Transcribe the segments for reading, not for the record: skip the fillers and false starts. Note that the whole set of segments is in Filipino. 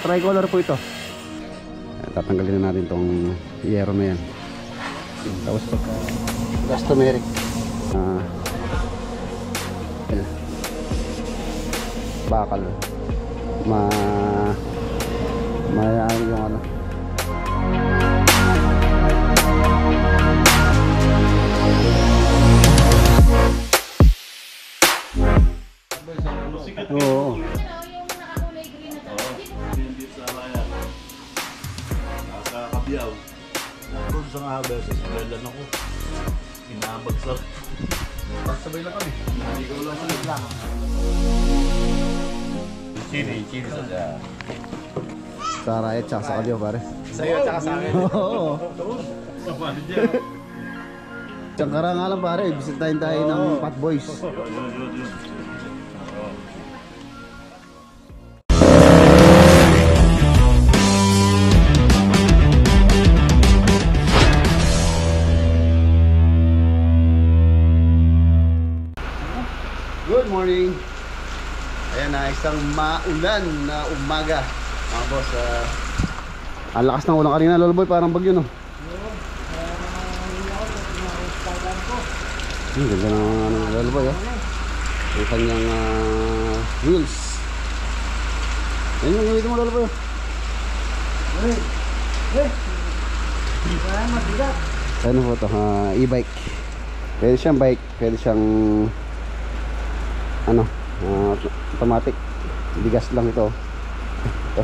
tricolor po ito. Tatanggalin na natin tong yero na yan. Tapos pagka elastomeric bakal mayaan yung ano. Oo. Nasa Kabiyaw. Kung sa nga beses, nalan ako. Inabagsak. Sabay na kami. Hindi ko lang sunod lang. Chili sa dya. Sa Riot tsaka sa Kabiyaw pare. Sa'yo tsaka sa akin. Oo. Tsangkara nga lang pare, bisitahin tayo ng Fat Boys. Good morning. Ayan na, isang maulan na umaga mga boss. Ang lakas ng ulan kanina Lolo Boy, parang bagyo no? Ganda ng Lolo Boy yung kanyang wheels. Ayan yung gamitin mo Lolo Boy. Ano po ito? E-bike. Pwede siyang bike, pwede siyang ano, automatic. Bigas lang ito. Ito.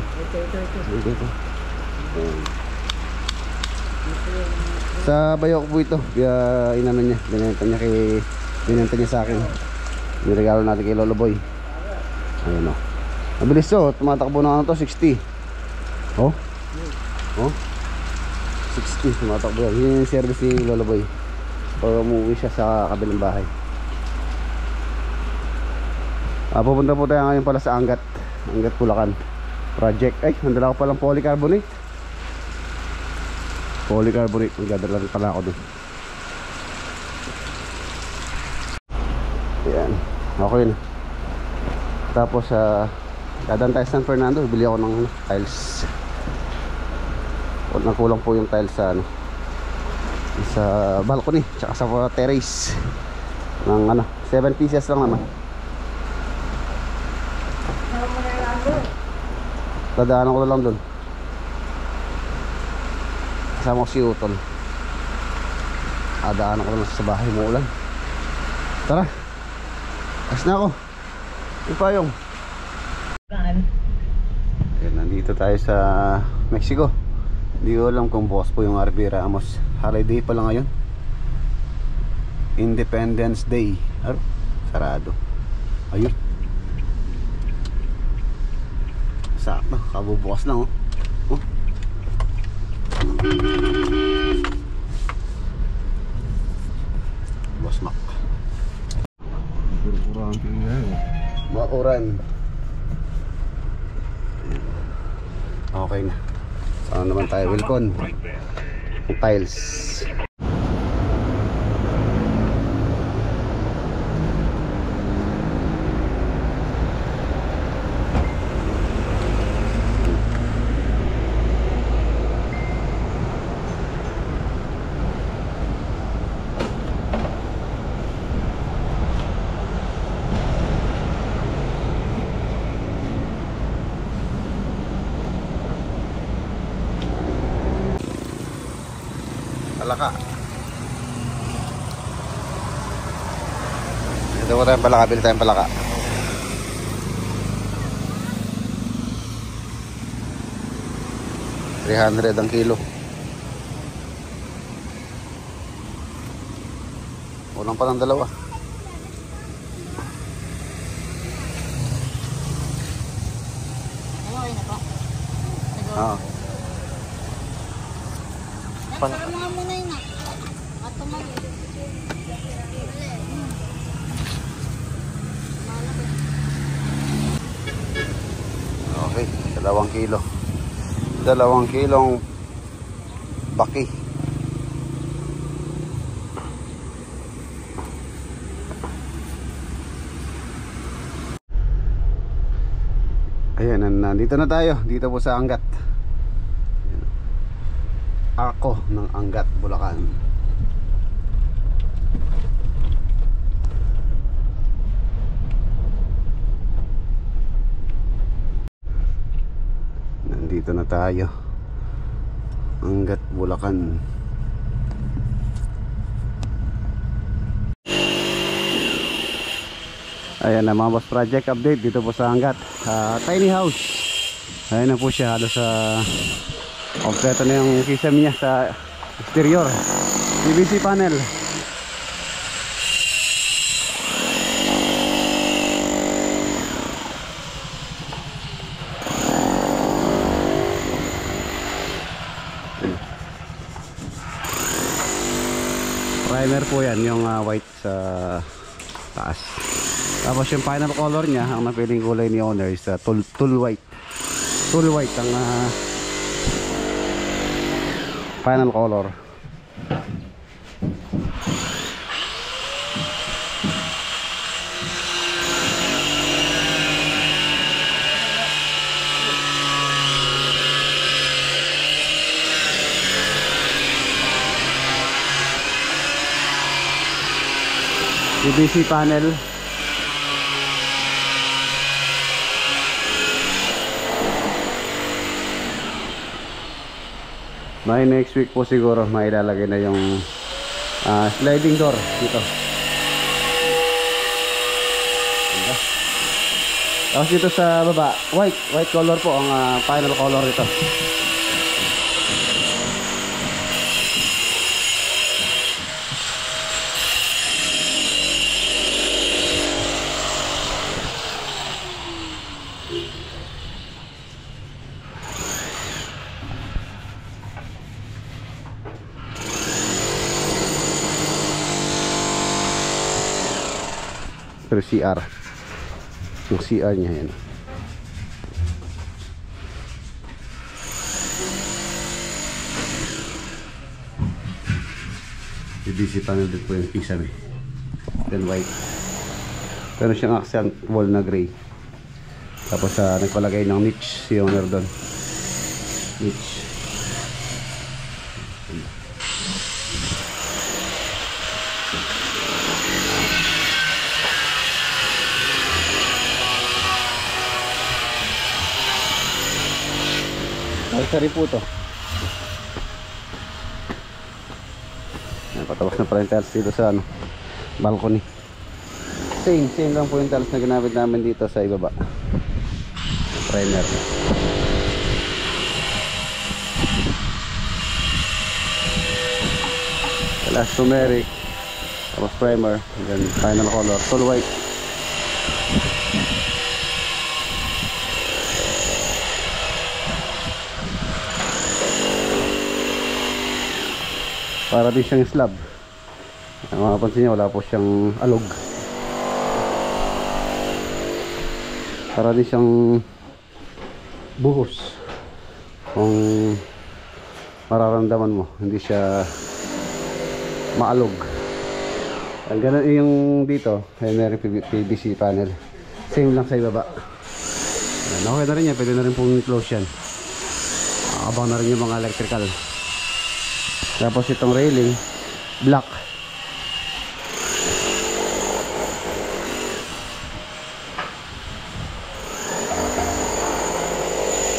Sa Bayok po ito. Kaya inano niya, binenta niya sa akin. Niregalo natin kay Lolo Boy. Ayun o. Mabilis to, tumatakbo na ano to, 60. Oh 60, tumatakbo yan. Yun yung service ni Lolo Boy pag umuwi siya sa kabilang bahay. Pupunta po tayo ngayon pala sa Angat Bulacan project. Ay, nandala ko palang polycarbonate. Magdadala pala ako dun. Ayan, okay na. Tapos dadaan tayo sa San Fernando. Bili ako ng tiles. Nagkulang po yung tiles sa sa balcony tsaka sa terrace ng 7 pieces lang naman. Dadaanan ko na lang doon. Kasama ko si Utol. Dadaanan ko na lang sa bahay mo ulan. Tara. As na ako. Yung payong. Ayan, nandito tayo sa Mexico. Hindi ko alam kung bukas po yung RB Ramos. Holiday pa lang ngayon. Independence Day. Sarado. Ayun. Sakto, kabubukas lang Boss Mac. Makuran. Okay na. Saan naman tayo? Wilcon. Tiles. Palaka. Ito ko tayong palaka, bili tayong palaka. $300 ang kilo. Unang pa ng dalawa. Oo. Mga muna yun na. Okay, 2 kilo. 2 kilong baki. Ayan, nandito na tayo. Dito po sa Angat. Ayan. Ako ng Angat, Bulacan. Nandito na tayo. Angat, Bulacan. Ayan na mga boss, project update dito po sa Angat. Tiny house. Ayan na po siya, halos kompleto na yung system niya sa exterior. PVC panel. Primer po yan, yung white sa taas. Tapos yung final color niya, ang napiling kulay ni owner is tool white. Tool white ang final color. PVC panel. May next week po siguro mailalagay na yung sliding door dito. Tapos dito sa baba, white color po ang final color dito. Pero CR, yung CR niya yan. PVC panel din po yung kisame, then white. Pero siyang accent wall na gray. Tapos nagpalagay ng niche si owner doon. Niche. Sari po to. Patapos na pala yung tiles dito sa balcony. Same lang po yung tiles na ginamit namin dito sa ibaba. Primer. Elastomeric. Tapos primer. Then final color. Tool white. Para din siyang slab. Ang mapapansin niyo, wala po siyang alog. Para din siyang buhos. Kung mararamdaman mo, hindi siya maalog. Ang ganun yung dito, ay meron PVC panel. Same lang sa ibaba. Okay na rin yan, pwede na rin pong close yan. Abang na rin yung mga electrical. Tapos itong railing black.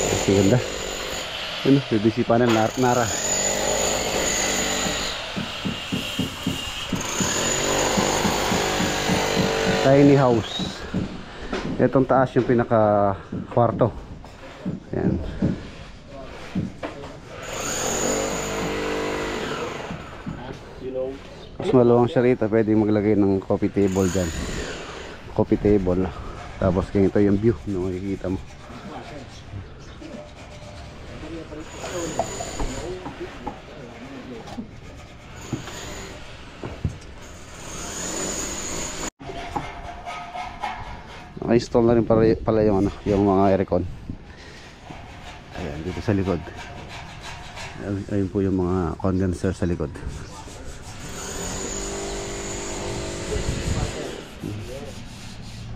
Kasi ganda. Ano, PVC panel Nara. Tiny house. Itong taas yung pinaka kwarto. Ayan. Mas maluwang siya rito, pwede maglagay ng coffee table dyan. Coffee table. Tapos ganito yung view na makikita mo. Naka-install na rin pala yung, yung mga aircon. Ayan, dito sa likod. Ayun po yung mga condenser sa likod.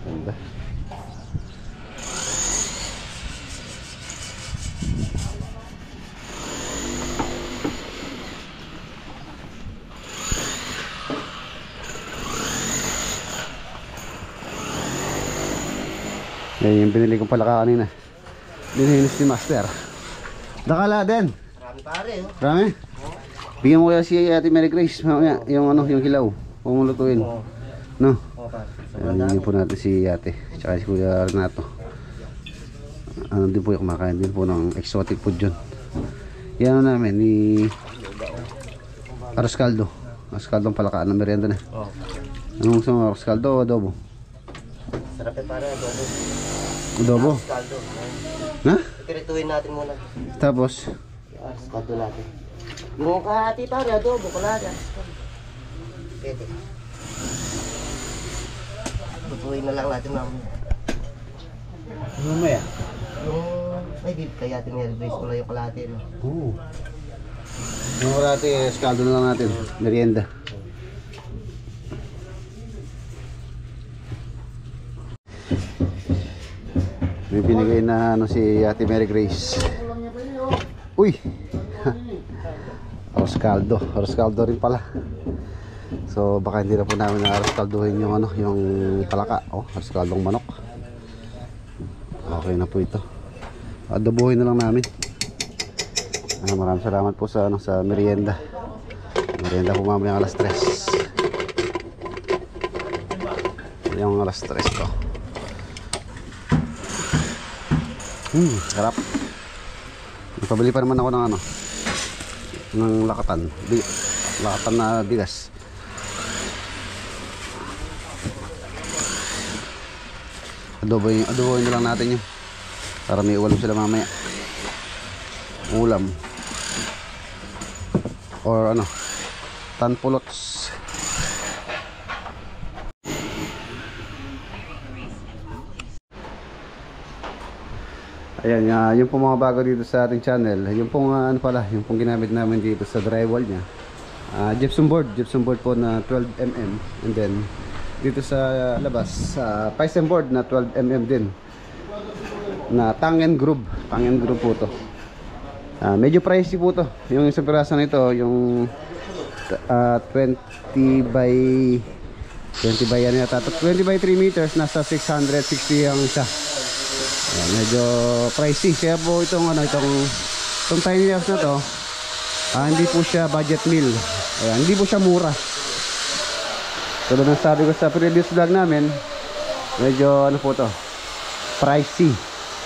Ganda. Yan yung binili kong palaka kanina. Binihinis ni Master. Dakala din. Marami pare, oh. Marami. Bigyan mo kaya si Ate Mary Grace mamaya, yung ano, yung hilaw. Huwag mo lutuin. No? Ayan, po natin si Ate. Tsaka si Kuya Renato. Ano din po yung kumakain din po ng exotic food yun. Yan ano namin, ni Arroz Caldo. Arroz Caldo ang palakaan ng merienda na. Anong gusto mo? Arroz Caldo o adobo? Sarap eh pare, adobo. Adobo? Caldo. Ha? Itirituhin natin muna. Tapos? Caldo natin. Yung kahati pare, adobo, kalada. Pwede. Lutuin na lang natin mamaya. Mamaya? Ay, di kaya natin i-release ko lang yung kalahati, no? Oo. Yung kalahati, eskaldo na lang natin. Merienda. May binigay na ano si Ate Mary Grace. Uy! Arroz caldo. Arroz caldo rin pala. So baka hindi na po namin na arroz caldohin yung ano, yung palaka. Oh, arroz caldong manok. Okay na po ito. Adobohin na lang namin. Maraming salamat po sa ano, sa merienda. Merienda po mamaya alas 3. Yung alas 3 to. Sarap. Pabili pa naman ako ng ano, ng lakatan. Lakatan na bigas. Adobohin na lang natin yun. Para may ulam sila mamaya. Ulam. Or ano, tanpulots. Ayan, yung pong mga bago dito sa ating channel. Yung pong ano pala, yung pong ginamit namin dito sa drywall nya. Gypsum board po na 12mm. And then dito sa labas, Python board na 12mm din. Na Tangen Groove po to. Medyo pricey po to. Yung isang piraso nito, yung 20 by ano yata, 20 by 3 meters, nasa 660 ang isa. Medyo pricey. Kaya po itong tiny house na to, hindi po siya budget meal. Hindi po siya mura. Tulad ng sabi ko sa previous vlog namin, medyo ano po to, pricey.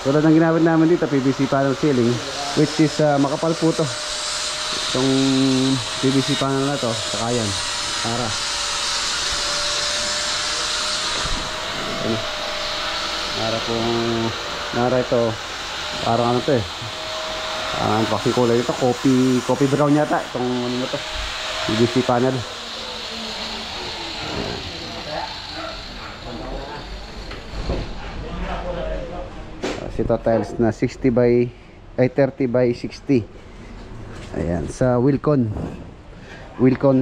Tulad ng ginamit namin dito, PVC panel ceiling, which is makapal po to. Itong PVC panel na to, saka yan, Nara ito, parang ano to eh, ang paking kulay ito, coffee brown yata itong ano na to, PVC panel. Ito tiles na 30 by 60. Ayan, sa Wilcon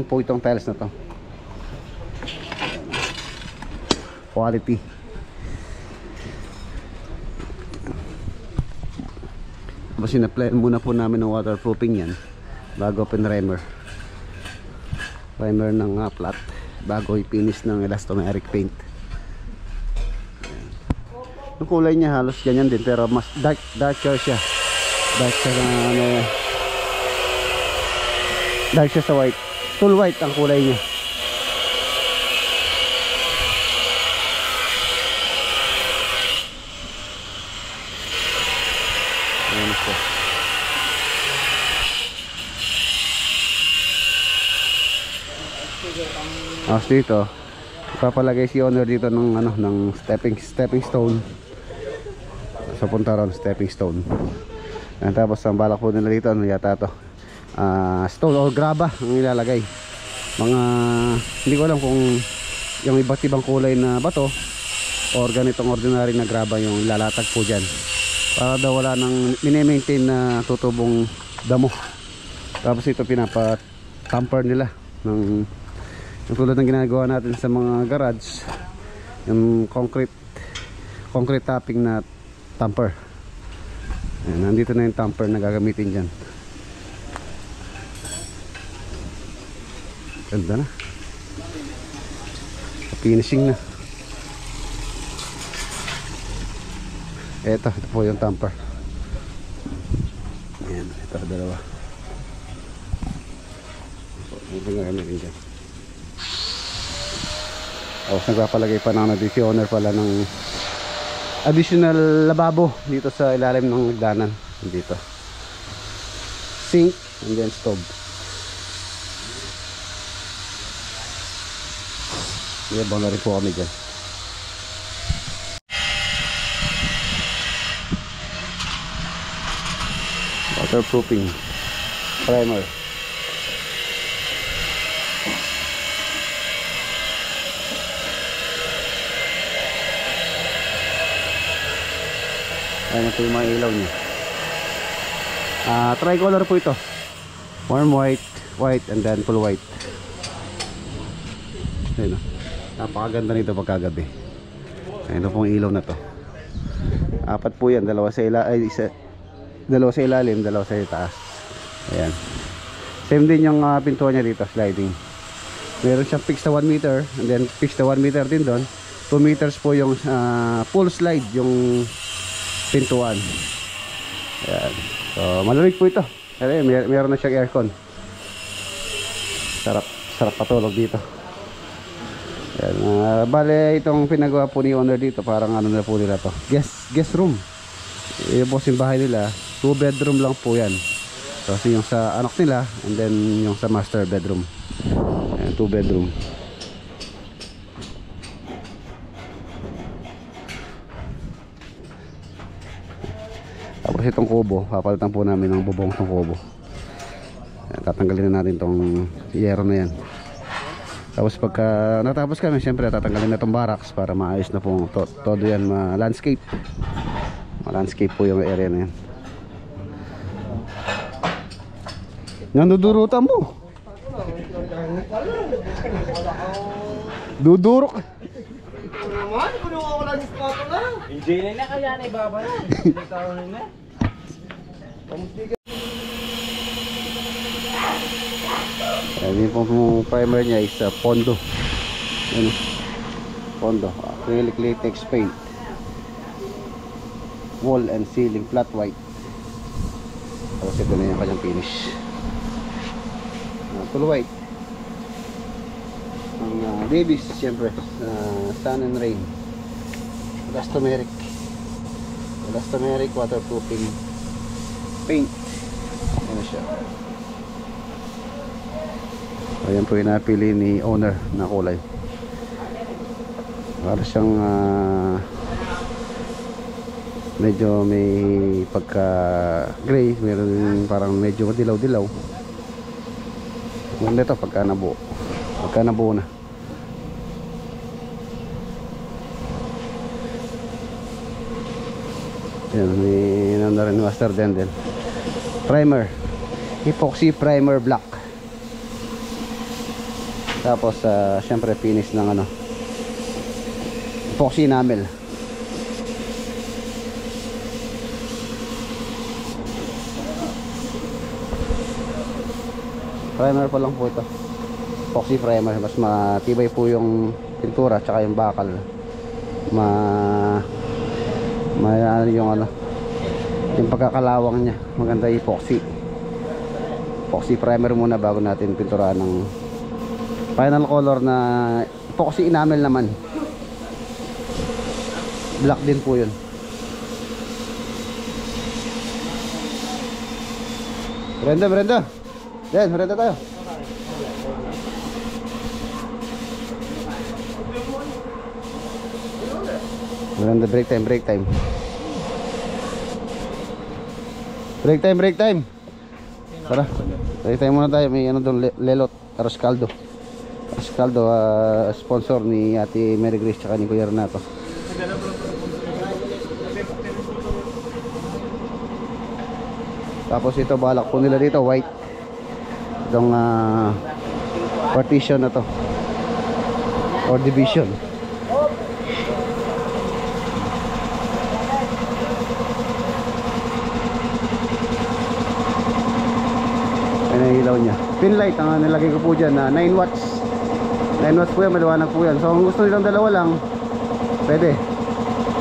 po itong tiles na to. Quality. Tapos sinaplan muna po namin ng waterproofing yan bago pinrimer ng flat bago i-finish ng elastomeric paint. Yung kulay niya halos ganyan din pero mas darker siya. Dark siya sa white. Full white ang kulay niya. Ayan siya. Tapos dito papalagay si owner dito ng ano, ng stepping stone. So punta ron, stepping stone. And tapos ang balak po nila dito, ano yata to, stone or graba ang ilalagay. Mga hindi ko alam kung yung iba't ibang kulay na bato or ganitong ordinary na graba yung ilalatag po dyan, para daw wala nang mini-maintain na tutubong damo. Tapos ito pinapa-tamper nila ng yung tulad ng ginagawa natin sa mga garage, yung concrete topping na tamper. Ayan, nandito na yung tamper na gagamitin dyan. Ganda na, finishing na. Ito po yung tamper. Ayan, ito dalawa. Ito nga kami rin dyan. Tapos nagpapalagay pa ng additioner pala ng additional lababo dito sa ilalim ng hagdanan. Dito sink and then stove. Yabang na rin po kami dyan. Waterproofing primer. Ayan ito yung mga ilaw niya. Tricolor po ito. Warm white, white, and then full white. Ayan o. Napakaganda nito pagkagabi. Ayan pong ilaw na to. Apat po yan. Dalawa sa ilalim, dalawa sa itaas. Ayan. Same din yung pintuan niya dito, sliding. Meron siyang fixed na 1 meter. And then fixed na 1 meter din doon. 2 meters po yung full slide yung pintuan. Ayan. So malamig po ito. Ayan, meron na siyang aircon. Sarap patulog dito. Ayan, bale itong pinagawa po ni owner dito, parang ano na po nila to, guest room. Yung po simbahay nila, 2 bedroom lang po yan. So yung sa anak nila, and then yung sa master bedroom. Ayan, 2 bedroom. Tapos itong kubo, papalitan po namin ng bubong ng kubo. Ayan, tatanggalin na natin tong yero na yan. Tapos pagka natapos kami, syempre tatanggalin na itong barracks para maayos na po todo yan, landscape. Landscape po yung area na yan. Nandudurutan mo. Dudurok. Enjoy na kaya na ibaba na. Ayan yung primer niya is Pondo. Ayan, Pondo, acrylic latex paint. Wall and ceiling flat white. Tapos ito na yung kanyang finish. Full white. Ang Davis siyempre, sun and rain. Elastomeric waterproofing paint. Ayan siya. Ayan po yung napili ni owner na kulay. Para siyang medyo may pagka gray, meron parang medyo dilaw-dilaw. Maganda ito pagka nabuo na. Ayan, may nanda rin master din. Primer, epoxy primer black. Tapos syempre finish ng epoxy enamel. Primer pa lang po ito, epoxy primer. Mas matibay po yung pintura tsaka yung bakal. Yung pagkakalawang niya maganda. Epoxy primer muna bago natin pinturahan ng final color na epoxy enamel naman. Black din po yun. Merenda Den, merenda tayo. Merenda, break time. Tara, break time muna tayo. May doon, lelot, arroz caldo. Sponsor ni Ate Mary Grace tsaka ni Kuya Renato. Tapos ito balak po nila dito white. Itong partition na to or division. Ayan ang ilaw nya. Pin light ang nilagay ko po dyan na 9 watts. 9 watts po yan, maliwanag po yan. So kung gusto nilang dalawa lang, pwede.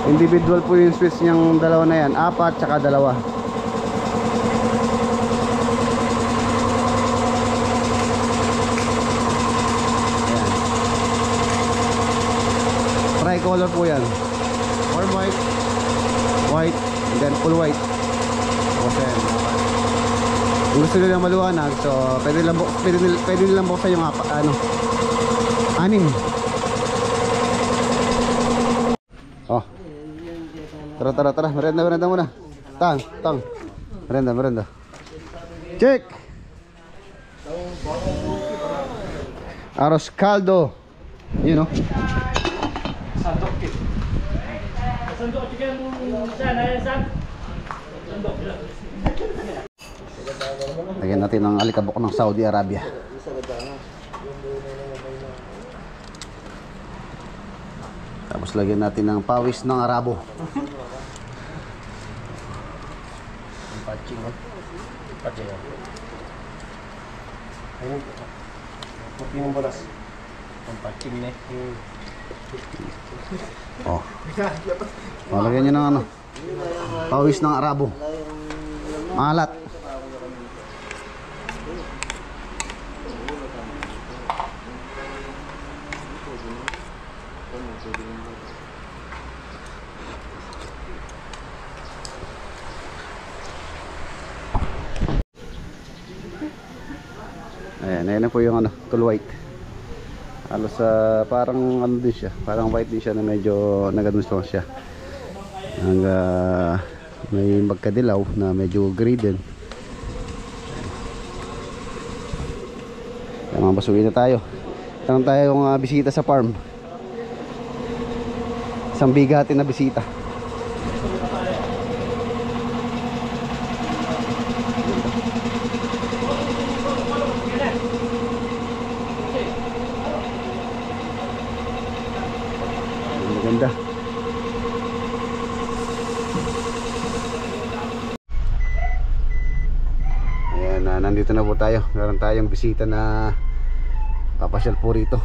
Individual po yung switch niyang dalawa na yan. 4 tsaka 2. Tricolor po yan. Or white, white, and then full white. Tapos yan. Kung gusto nyo lang maluwanag, so pwede nilang buksan yung 6. Oh. Tara, merenda muna. Tang. Merenda. Check. Arroz caldo. You know. Lagyan natin ng alikabok ng Saudi Arabia. Tapos lagyan natin ng pawis ng Arabo. Oh. Lagyan nyo ng ano, pawis ng Arabo. Malat. Ayan na po yung ano, full white. Halos parang ano din siya, parang white din siya na medyo nagadunsong siya. May magkadilaw na medyo gray din. Kaya mga basuin na tayo. Tanong tayo yung bisita sa farm. Isang bigatin na bisita. Maganda. Ayan, nandito na po tayo. Meron tayong bisita na papasyal po rito.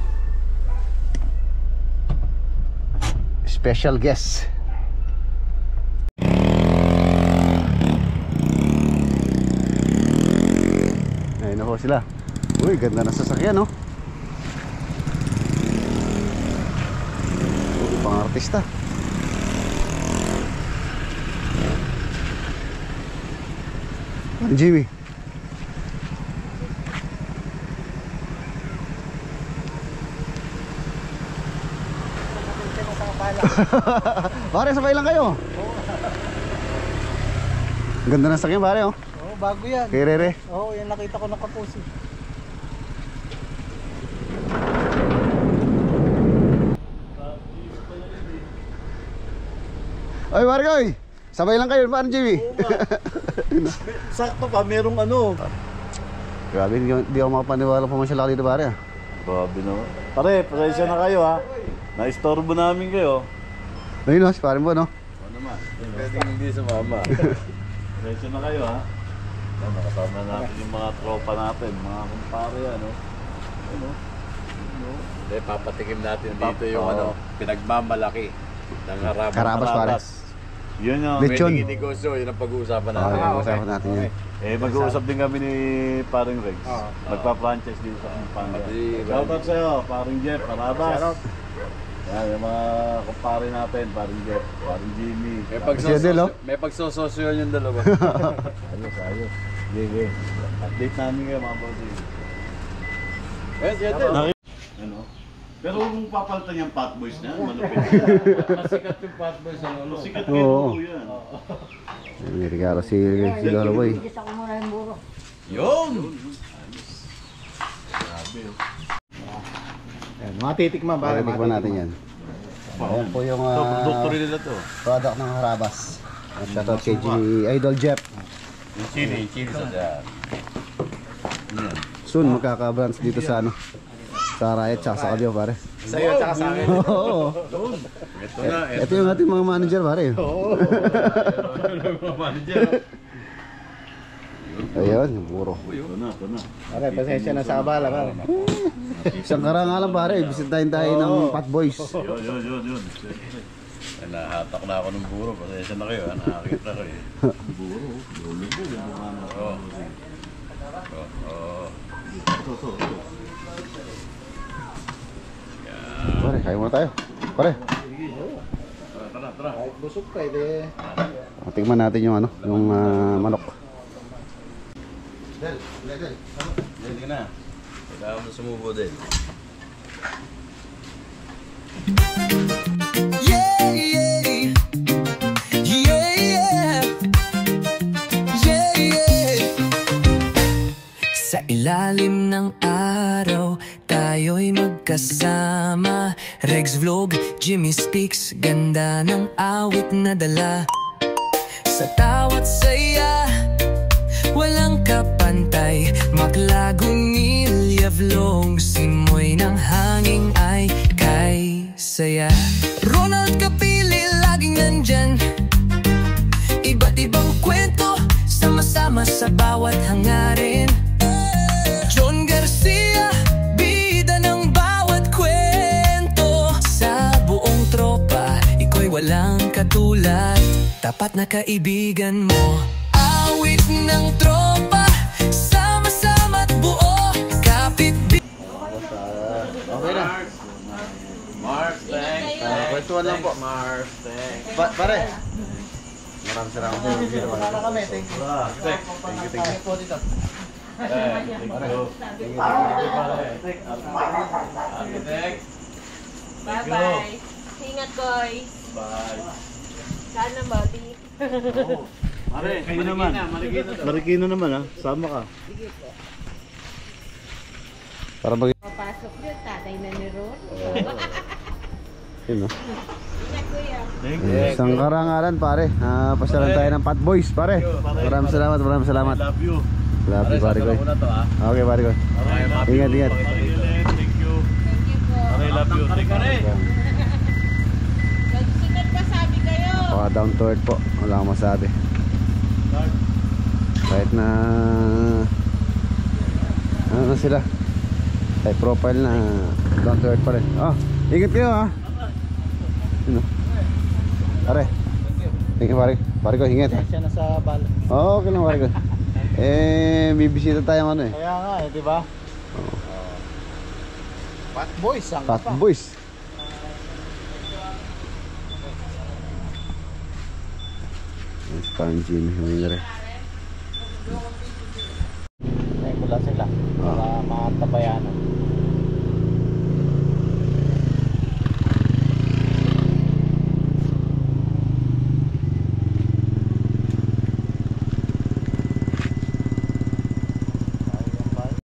Special guest. Ayun na po sila. Uy, ganda na sasakyan, no? Pang artista. Jimmy. Pare, sabay lang kayo. Ganda na sakyan pare, oh. Oo, bago yan. Kay Rere. Oo, yan nakita ko nakapusi. Oy, pare ko. Sabay lang kayo, pare Jimmy. Sakto pa, merong ano. Grabe, di ako makapaniwala pumasyal ako dito pare. Grabe naman. Pare, pasensya na kayo ha. Na-istorbo namin kayo. Ayun, no, si pare mo, no? Oo naman. Pwedeng hindi sumama. Pasensya na kayo ha. Nakasama natin yung mga tropa natin, mga kumpare ano. Ano? Hindi, papatikim natin dito yung ano, pinagmamalaki ng Carabas pare. Yun yung Lechon. negosyo, yun ang pag-uusapan Okay, natin. usapan natin yan. mag-uusap din kami ni Paring Rex. Magpa-franchise dito sa Pampanga. Shoutout sa'yo, Paring Jeff, Carabas. Yan, yung mga kumpare natin, Paring Jeff, Paring Jimmy. May pagsososyo yung dalawa. Ayos. Sige. Update namin kayo mga bossing. Ano? Pero kung papalitan yung Fat Boys na, malupit. Masikat yung Fat Boys sa lolo. Sikat kayo Oo. po yan. May regalo si Lolo Boy. Yun! Grabe oh. Yan, mga titikman Para tikman natin yan. Ayan po yung Ito, produkto rin nila to. product ng Harabas. Shoutout kay Idol Jeff. Yung chili sa dyan. Soon magkaka-branch dito sa ano, sa Riot tsaka sa Kabyo pare. Sa iyo, tsaka sa akin. Oo. Ito na, Ito yung ating mga manager pare. Ayun, yung puro. Ito na. Pare, pasensya na sa abala, pare. Isang karangalan pare, bisitahin tayo ng Fat Boys. Yun. Nahatak na ako ng buro. Pasensya na kayo, nakakita ko eh. Buro. Lulo-lulo. Oo. Oo. Pare, kain muna tayo. Pare, Tara. Kahit busog pwede. tingnan natin yung ano, yung manok. Hindi ka na. Kailangan mo sumubo din. Yeah, yeah. Yeah, yeah. Yeah, yeah. Sa ilalim ng araw, tayo'y magkasama. Regs Vlog, Jimmy Speaks, ganda ng awit na dala. Sa tawat saya, walang kapantay. Maglagumilya Vlog, simoy ng hangin ay kay saya. Ronald Kapili, laging nandyan. Iba't ibang kwento, sama-sama sa bawat hangarin. John Garcia, bida ng bawat kwento. Sa buong tropa, ikaw'y walang katulad. Tapat na kaibigan mo. Awit ng tropa, sama-sama't buo. Kapit Okay na. Mars, thanks. Kwentuhan lang po. Mars, thanks. Pare. Maraming salamat sa inyo. Wala kami. Thank you. Thank you. Po dito. Bye-bye. Ingat, boys. Bye. Sana, buddy. Pare, kayo naman. Marikino naman ha. Sama ka. Para mag... Papasok yun, tatay na ni Ron. Yun, no? Ingat, kuya. Thank you. Isang karangalan, pare. Pasyalan tayo ng Pat Boys, pare. Maraming salamat, maraming salamat. Love you. Love you, pare ko. Muna to ah. Okay, pare ko. Ingat, ingat. Thank you. Thank you po. Pare, love you. Thank you. Nagsunod pa sabi kayo. Baka down to earth po. Wala akong masabi. Kahit na... Ano na sila? Type profile na down to earth pa rin. Oh, ingat kayo ha. Ano? Pare. Thank you, pare. Pare ko, ingat ha. Siya na sa bala. Oo, okay lang, pare ko. Bibisita tayo ano eh. Kaya nga eh, di ba? Fat boys, ang Fat Boys. Mas parang Jimmy. Huminga rin. Ay, pula sila. Para matabayanan.